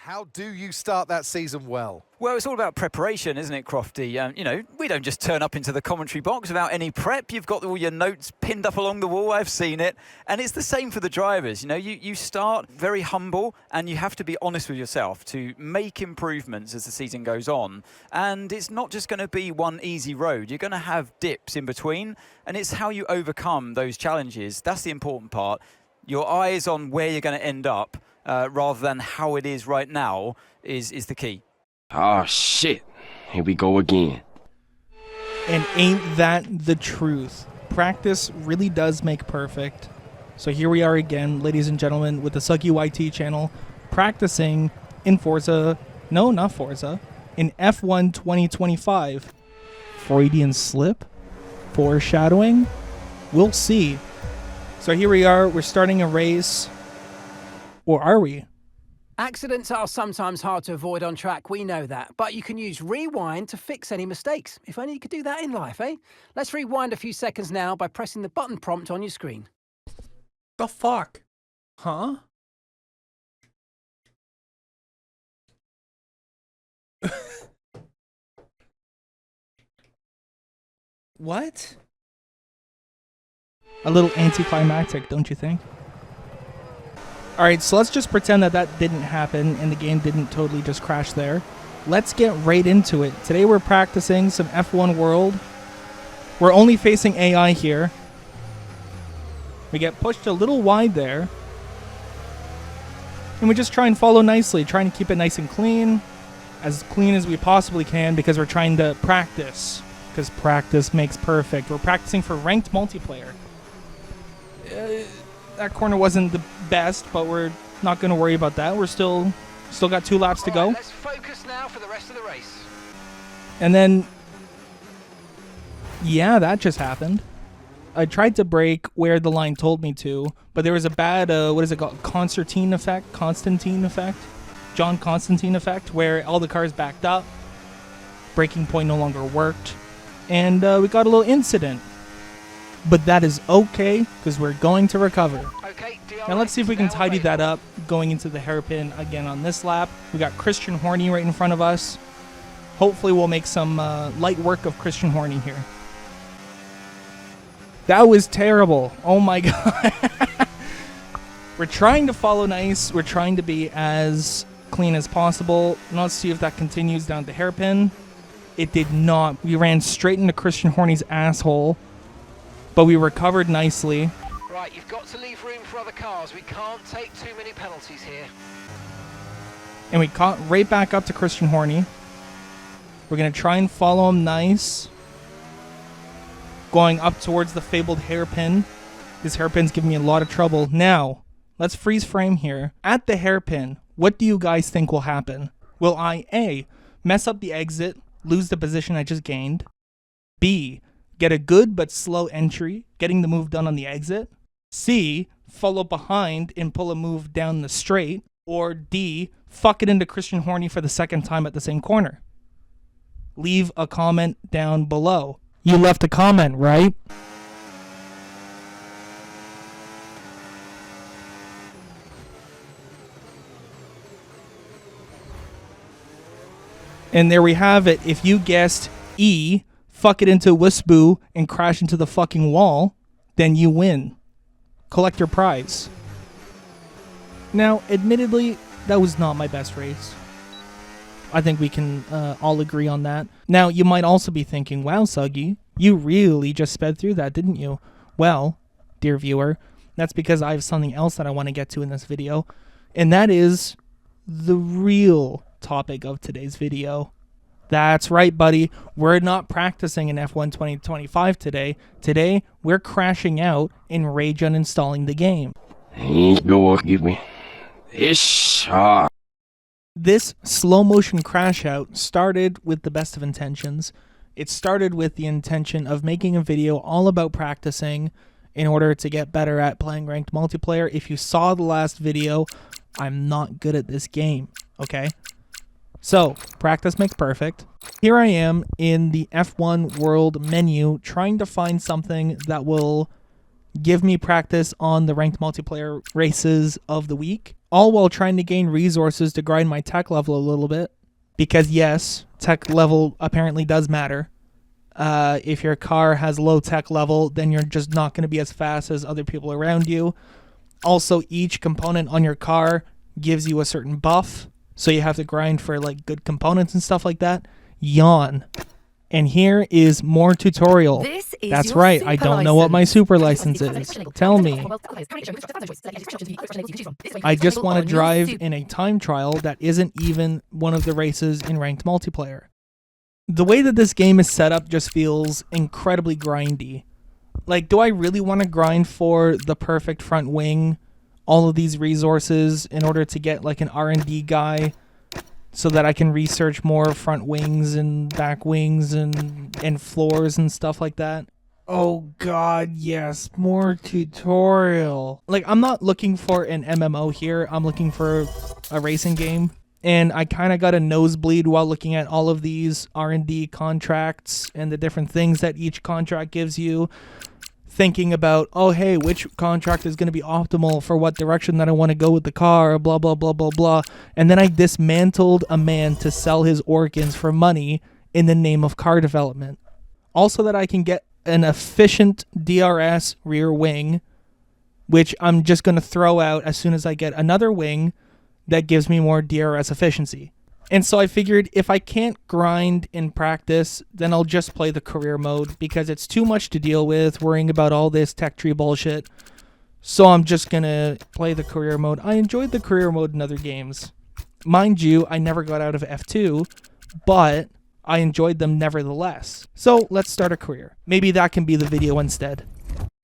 How do you start that season well? Well, it's all about preparation, isn't it, Crofty? You know, we don't just turn up into the commentary box without any prep. You've got all your notes pinned up along the wall. I've seen it. And it's the same for the drivers. You know, you start very humble and you have to be honest with yourself to make improvements as the season goes on. And it's not just going to be one easy road. You're going to have dips in between. And it's how you overcome those challenges. That's the important part. Your eyes on where you're going to end up rather than how it is right now is the key. Oh, shit. Here we go again. And ain't that the truth? Practice really does make perfect. So here we are again, ladies and gentlemen, with the Suggy YT channel, practicing in Forza, no, not Forza, in F1 2025. Freudian slip? Foreshadowing? We'll see. So here we are, we're starting a race. Or are we? Accidents are sometimes hard to avoid on track, we know that, but you can use rewind to fix any mistakes. If only you could do that in life, eh? Let's rewind a few seconds now by pressing the button prompt on your screen. The fuck? Huh? What? A little anticlimactic, don't you think? Alright, so let's just pretend that that didn't happen and the game didn't totally just crash there. Let's get right into it. Today we're practicing some F1 World. We're only facing AI here. We get pushed a little wide there. And we just try and follow nicely, trying to keep it nice and clean as we possibly can, because we're trying to practice. Because practice makes perfect. We're practicing for ranked multiplayer. That corner wasn't the best, but we're not going to worry about that. We're still got 2 laps to go. Let's focus now for the rest of the race. And then, yeah, that just happened. I tried to brake where the line told me to, but there was a bad, what is it called? Constantine effect, John Constantine effect, where all the cars backed up. Braking point no longer worked. And we got a little incident. But that is okay, because we're going to recover. Okay, now let's see if we can tidy that up going into the hairpin again on this lap. We got Christian Horny right in front of us. Hopefully we'll make some light work of Christian Horny here. That was terrible. Oh my god. We're trying to follow nice. We're trying to be as clean as possible. And let's see if that continues down the hairpin. It did not. We ran straight into Christian Horny's asshole. But we recovered nicely. Right, you've got to leave room for other cars. We can't take too many penalties here. And we caught right back up to Christian Horny. We're going to try and follow him nice. Going up towards the fabled hairpin. This hairpin's giving me a lot of trouble. Now, let's freeze frame here. At the hairpin, what do you guys think will happen? Will I, A, mess up the exit, lose the position I just gained? B, get a good but slow entry, getting the move done on the exit? C, follow behind and pull a move down the straight? Or D, fuck it into Christian Horny for the second time at the same corner? Leave a comment down below. You left a comment, right? And there we have it. If you guessed E, fuck it into Wisboo and crash into the fucking wall, then you win. Collect your prize. Now, admittedly, that was not my best race. I think we can all agree on that. Now, you might also be thinking, wow, Suggy, you really just sped through that, didn't you? Well, dear viewer, that's because I have something else that I want to get to in this video, and that is the real topic of today's video. That's right, buddy. We're not practicing in F1 2025 today. Today, we're crashing out and rage uninstalling the game. This slow motion crash out started with the best of intentions. It started with the intention of making a video all about practicing in order to get better at playing ranked multiplayer. If you saw the last video, I'm not good at this game, okay? So, practice makes perfect. Here I am in the F1 World menu trying to find something that will, give me practice on the ranked multiplayer races of the week, all while trying to gain resources to grind my tech level a little bit. Because yes, tech level apparently does matter. If your car has low tech level, then you're just not going to be as fast as other people around you. Also, each component on your car gives you a certain buff, so you have to grind for like good components and stuff like that. Yawn. And here is more tutorial. That's right, I don't know what my super license is. Tell me. I just want to drive in a time trial that isn't even one of the races in ranked multiplayer. The way that this game is set up just feels incredibly grindy. Like, do I really want to grind for the perfect front wing, all of these resources in order to get like an R&D guy so that I can research more front wings and back wings and floors and stuff like that? Oh god, yes, more tutorial. Like, I'm not looking for an MMO here, I'm looking for a racing game. And I kind of got a nosebleed while looking at all of these R&D contracts and the different things that each contract gives you. Thinking about, oh hey, which contract is going to be optimal for what direction that I want to go with the car, blah, blah, blah, blah, blah. And then I dismantled a man to sell his organs for money in the name of car development. Also that I can get an efficient DRS rear wing, which I'm just going to throw out as soon as I get another wing that gives me more DRS efficiency. And so I figured if I can't grind in practice, then I'll just play the career mode because it's too much to deal with worrying about all this tech tree bullshit. So I'm just gonna play the career mode. I enjoyed the career mode in other games. Mind you, I never got out of F2, but I enjoyed them nevertheless. So let's start a career. Maybe that can be the video instead.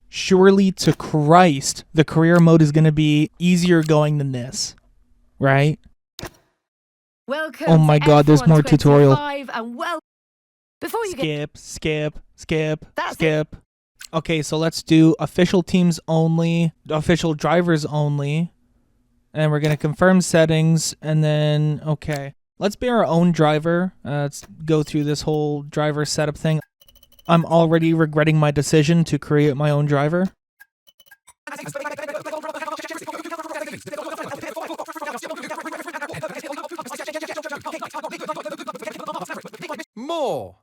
Surely to Christ, the career mode is gonna be easier going than this, right? Welcome oh my god, there's more tutorial. And before you Skip. Okay, so let's do official teams only, official drivers only. And we're going to confirm settings and then, okay. Let's be our own driver. Let's go through this whole driver setup thing. I'm already regretting my decision to create my own driver. More.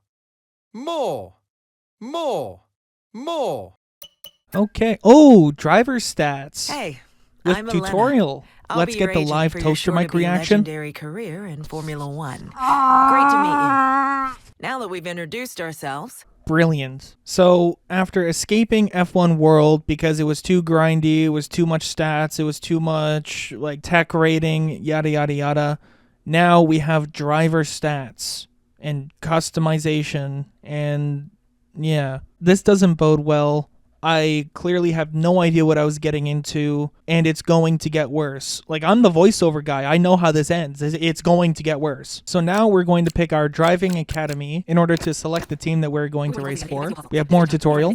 Okay. Oh, driver stats. Hey, with I'm tutorial. Let's get the live toaster mic reaction. Legendary career in Formula 1. Great to meet you. Now that we've introduced ourselves. Brilliant. So after escaping F1 World because it was too grindy, it was too much stats, it was too much like tech rating, yada yada yada. Now we have driver stats and customization, and yeah, this doesn't bode well. I clearly have no idea what I was getting into, and it's going to get worse. Like, I'm the voiceover guy. I know how this ends. It's going to get worse. So now we're going to pick our driving academy in order to select the team that we're going to race for. We have more tutorial.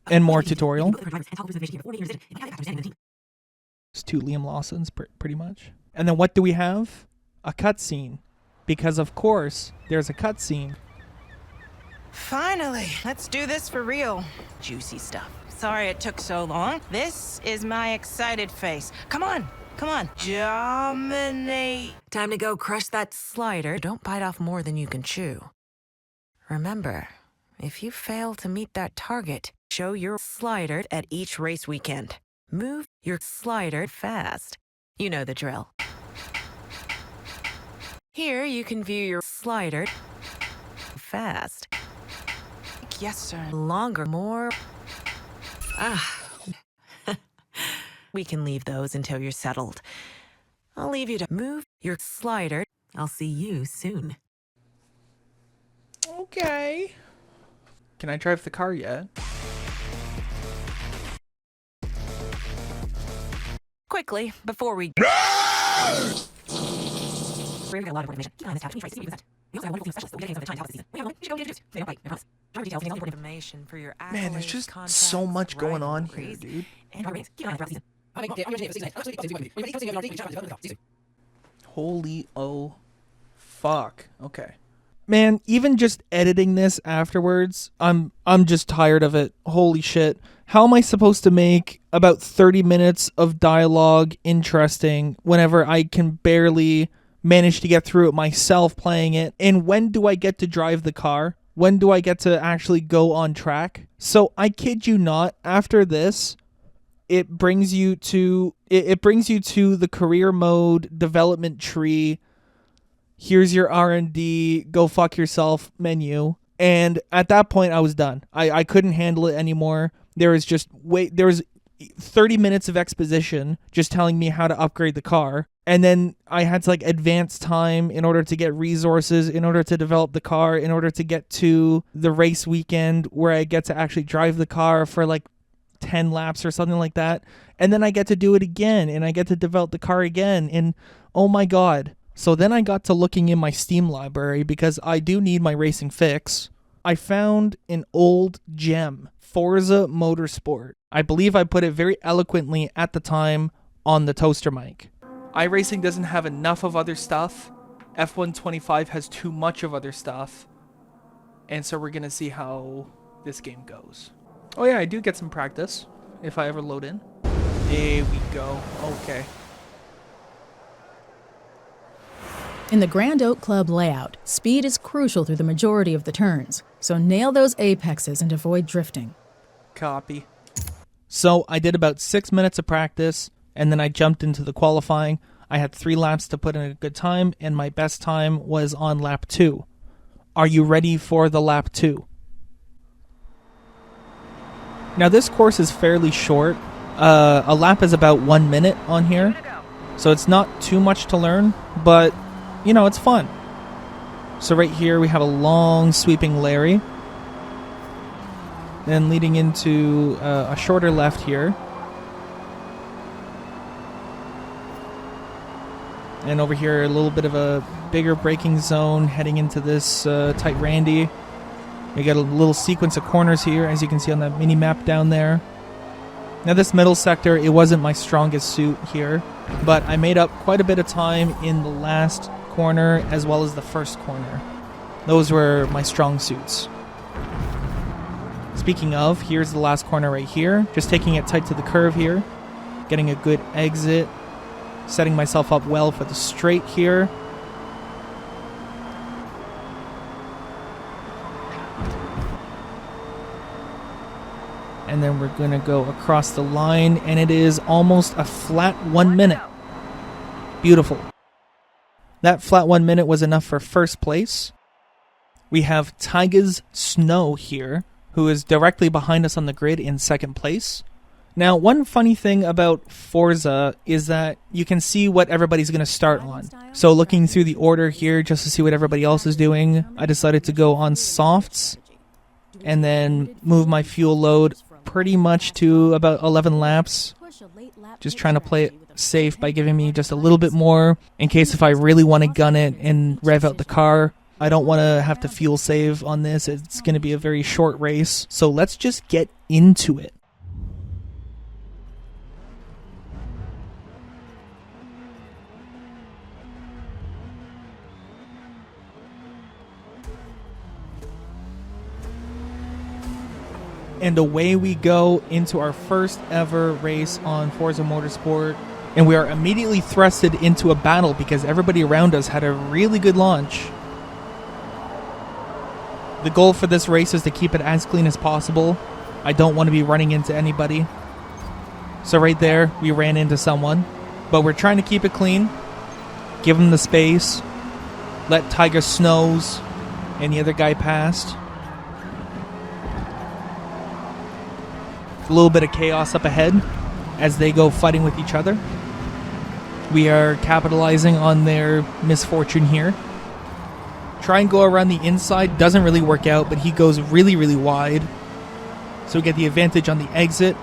And more tutorial. It's two Liam Lawsons, pretty much. And then what do we have? A cutscene. Because, of course, there's a cutscene. Finally, let's do this for real. Juicy stuff. Sorry it took so long. This is my excited face. Come on. Dominate. Time to go crush that slider. Don't bite off more than you can chew. Remember, if you fail to meet that target, show your slider at each race weekend. Move your slider fast. You know the drill. Here you can view your slider fast. Yes, sir. Longer, more. We can leave those until you're settled. I'll leave you to move your slider. I'll see you soon. Okay. Can I drive the car yet? Quickly, before we... Man, there's just so much going on here, dude. Holy oh fuck. Okay. Man, even just editing this afterwards, I'm just tired of it. Holy shit. How am I supposed to make about 30 minutes of dialogue interesting whenever I can barely manage to get through it myself playing it? And when do I get to drive the car? When do I get to actually go on track? So I kid you not, after this, it brings you to the career mode development tree. Here's your R&D, go fuck yourself menu. And at that point, I was done. I couldn't handle it anymore. There was 30 minutes of exposition just telling me how to upgrade the car. And then I had to advance time in order to get resources, in order to develop the car, in order to get to the race weekend where I get to actually drive the car for 10 laps or something like that. And then I get to do it again, and I get to develop the car again. And oh my God. So then I got to looking in my Steam library because I do need my racing fix. I found an old gem, Forza Motorsport. I believe I put it very eloquently at the time on the toaster mic. iRacing doesn't have enough of other stuff. F125 has too much of other stuff. And so we're going to see how this game goes. Oh yeah, I do get some practice if I ever load in. There we go. Okay. In the Grand Oak Club layout, speed is crucial through the majority of the turns, so nail those apexes and avoid drifting. Copy. So I did about 6 minutes of practice, and then I jumped into the qualifying. I had 3 laps to put in a good time, and my best time was on lap 2. Are you ready for the lap 2? Now this course is fairly short. A lap is about 1 minute on here, so it's not too much to learn, but it's fun. So right here we have a long sweeping Larry. Then leading into a shorter left here. And over here a little bit of a bigger braking zone heading into this tight Randy. We got a little sequence of corners here, as you can see on that mini map down there. Now this middle sector, it wasn't my strongest suit here, but I made up quite a bit of time in the last corner as well as the first corner. Those were my strong suits. Speaking of, here's the last corner right here. Just taking it tight to the curve here. Getting a good exit. Setting myself up well for the straight here. And then we're going to go across the line, and it is almost a flat 1 minute. Beautiful. That flat 1 minute was enough for first place. We have Tyga's Snow here, who is directly behind us on the grid in second place. Now, one funny thing about Forza is that you can see what everybody's going to start on. So looking through the order here just to see what everybody else is doing, I decided to go on softs and then move my fuel load pretty much to about 11 laps. Just trying to play it safe by giving me just a little bit more in case if I really want to gun it and rev out the car. I don't want to have to fuel save on this. It's going to be a very short race. So let's just get into it. And away we go into our first ever race on Forza Motorsport. And we are immediately thrusted into a battle because everybody around us had a really good launch. The goal for this race is to keep it as clean as possible. I don't want to be running into anybody. So right there, we ran into someone. But we're trying to keep it clean. Give him the space. Let Tiger Snows and the other guy past. A little bit of chaos up ahead as they go fighting with each other. We are capitalizing on their misfortune here. Try and go around the inside. Doesn't really work out, but he goes really, really wide. So we get the advantage on the exit.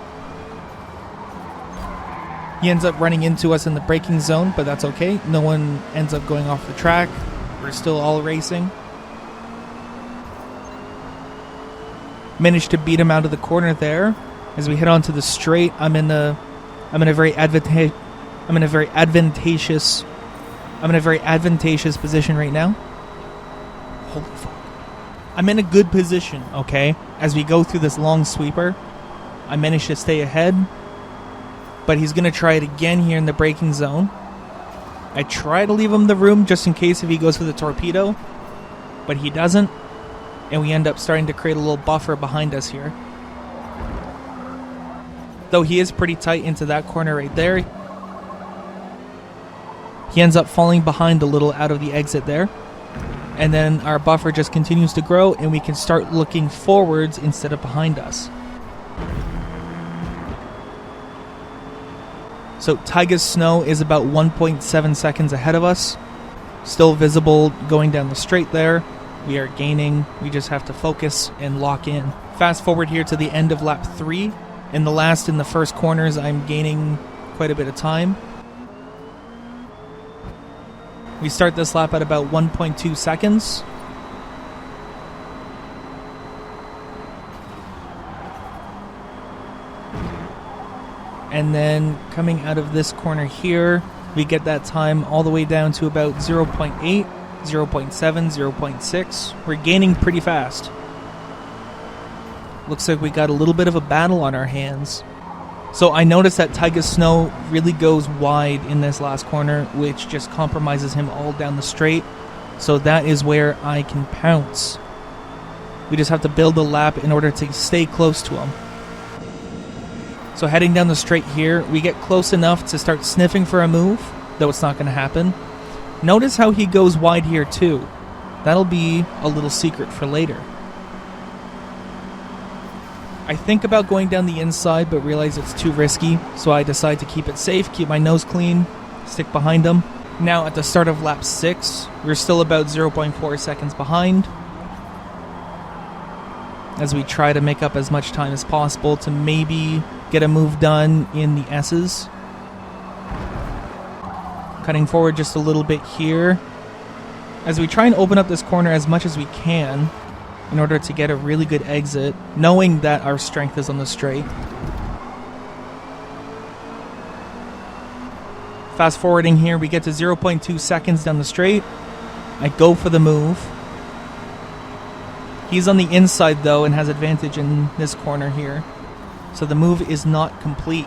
He ends up running into us in the braking zone, but that's okay. No one ends up going off the track. We're still all racing. Managed to beat him out of the corner there. As we head onto the straight, I'm in a very advantageous position right now. Holy fuck. I'm in a good position, okay? As we go through this long sweeper, I managed to stay ahead, but he's going to try it again here in the braking zone. I try to leave him the room just in case if he goes for the torpedo, but he doesn't, and we end up starting to create a little buffer behind us here. Though he is pretty tight into that corner right there. He ends up falling behind a little out of the exit there. And then our buffer just continues to grow, and we can start looking forwards instead of behind us. So Tyga's Snow is about 1.7 seconds ahead of us. Still visible going down the straight there. We are gaining. We just have to focus and lock in. Fast forward here to the end of lap 3. In the last and the first corners, I'm gaining quite a bit of time. We start this lap at about 1.2 seconds. And then coming out of this corner here, we get that time all the way down to about 0.8, 0.7, 0.6. We're gaining pretty fast. Looks like we got a little bit of a battle on our hands. So I noticed that Tyga's Snow really goes wide in this last corner, which just compromises him all down the straight. So that is where I can pounce. We just have to build a lap in order to stay close to him. So heading down the straight here, we get close enough to start sniffing for a move, though it's not going to happen. Notice how he goes wide here too. That'll be a little secret for later. I think about going down the inside, but realize it's too risky, so I decide to keep it safe, keep my nose clean, stick behind him. Now at the start of lap 6, we're still about 0.4 seconds behind, as we try to make up as much time as possible to maybe get a move done in the S's. Cutting forward just a little bit here, as we try and open up this corner as much as we can, in order to get a really good exit, knowing that our strength is on the straight. Fast forwarding here, we get to 0.2 seconds down the straight. I go for the move. He's on the inside though and has advantage in this corner here. So the move is not complete.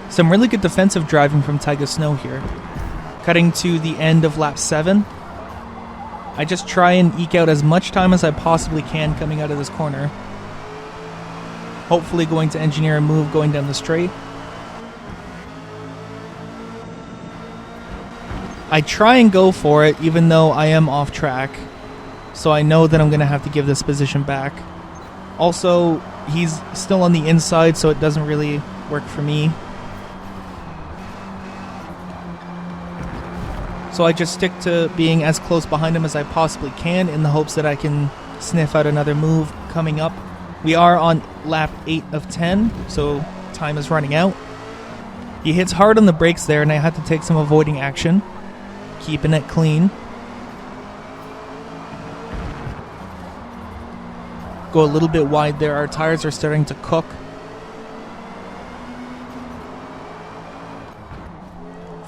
Some really good defensive driving from Tyga's Snow here. Cutting to the end of lap 7. I just try and eke out as much time as I possibly can coming out of this corner. Hopefully going to engineer a move going down the straight. I try and go for it even though I am off track. So I know that I'm going to have to give this position back. Also, he's still on the inside, so it doesn't really work for me. So I just stick to being as close behind him as I possibly can in the hopes that I can sniff out another move coming up. We are on lap 8 of 10, so time is running out. He hits hard on the brakes there, and I had to take some avoiding action, keeping it clean. Go a little bit wide there. Our tires are starting to cook.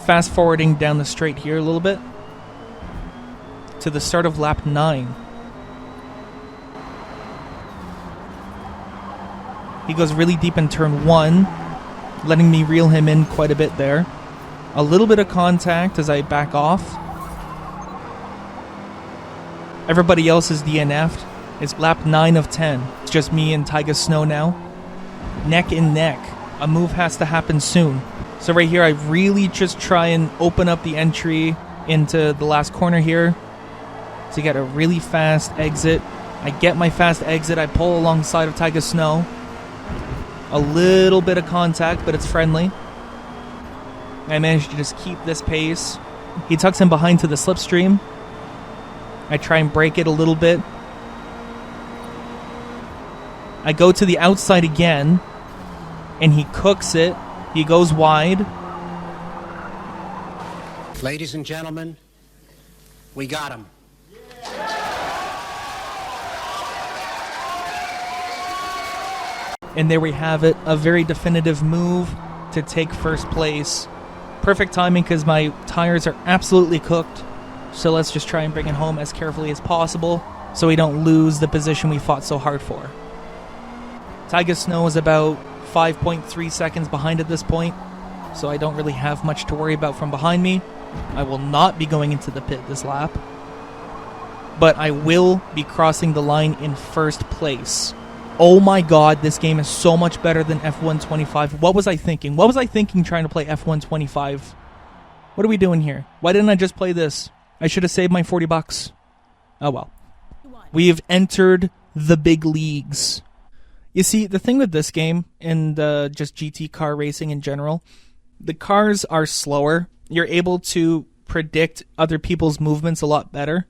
Fast forwarding down the straight here a little bit to the start of lap 9. He goes really deep in turn 1, letting me reel him in quite a bit there. A little bit of contact as I back off. Everybody else is DNF'd. It's lap 9 of 10. It's just me and Tyga's Snow now. Neck and neck. A move has to happen soon. So right here, I really just try and open up the entry into the last corner here to get a really fast exit. I get my fast exit. I pull alongside of Tyga's Snow. A little bit of contact, but it's friendly. I managed to just keep this pace. He tucks in behind to the slipstream. I try and break it a little bit. I go to the outside again, and he cooks it. He goes wide. Ladies and gentlemen, we got him. And there we have it, a very definitive move to take first place. Perfect timing because my tires are absolutely cooked. So let's just try and bring it home as carefully as possible so we don't lose the position we fought so hard for. Tyga Snow is about 5.3 seconds behind at this point, so I don't really have much to worry about from behind me. I will not be going into the pit this lap, but I will be crossing the line in first place. Oh my god, this game is so much better than F1 25. What was I thinking? What was I thinking trying to play F1 25? What are we doing here? Why didn't I just play this? I should have saved my 40 bucks. Oh well. We have entered the big leagues. You see, the thing with this game and just GT car racing in general, the cars are slower. You're able to predict other people's movements a lot better.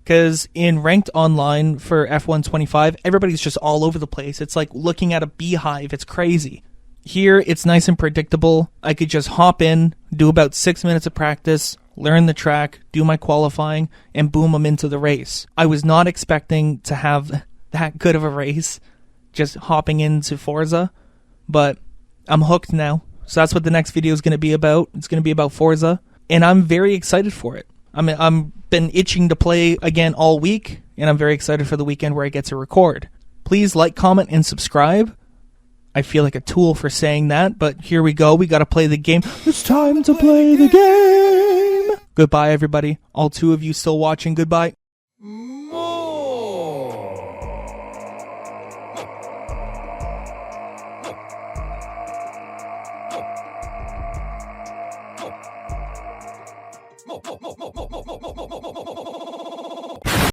Because in ranked online for F1 25, everybody's just all over the place. It's like looking at a beehive. It's crazy. Here, it's nice and predictable. I could just hop in, do about 6 minutes of practice, learn the track, do my qualifying, and boom, I'm into the race. I was not expecting to have that good of a race just hopping into Forza, but I'm hooked now. So that's what the next video is going to be about. It's going to be about Forza, and I'm very excited for it. I'm been itching to play again all week, and I'm very excited for the weekend where I get to record. Please like, comment, and subscribe. I feel like a tool for saying that, but here we go. We got to play the game. It's time to play the game. Goodbye, everybody. All 2 of you still watching, goodbye.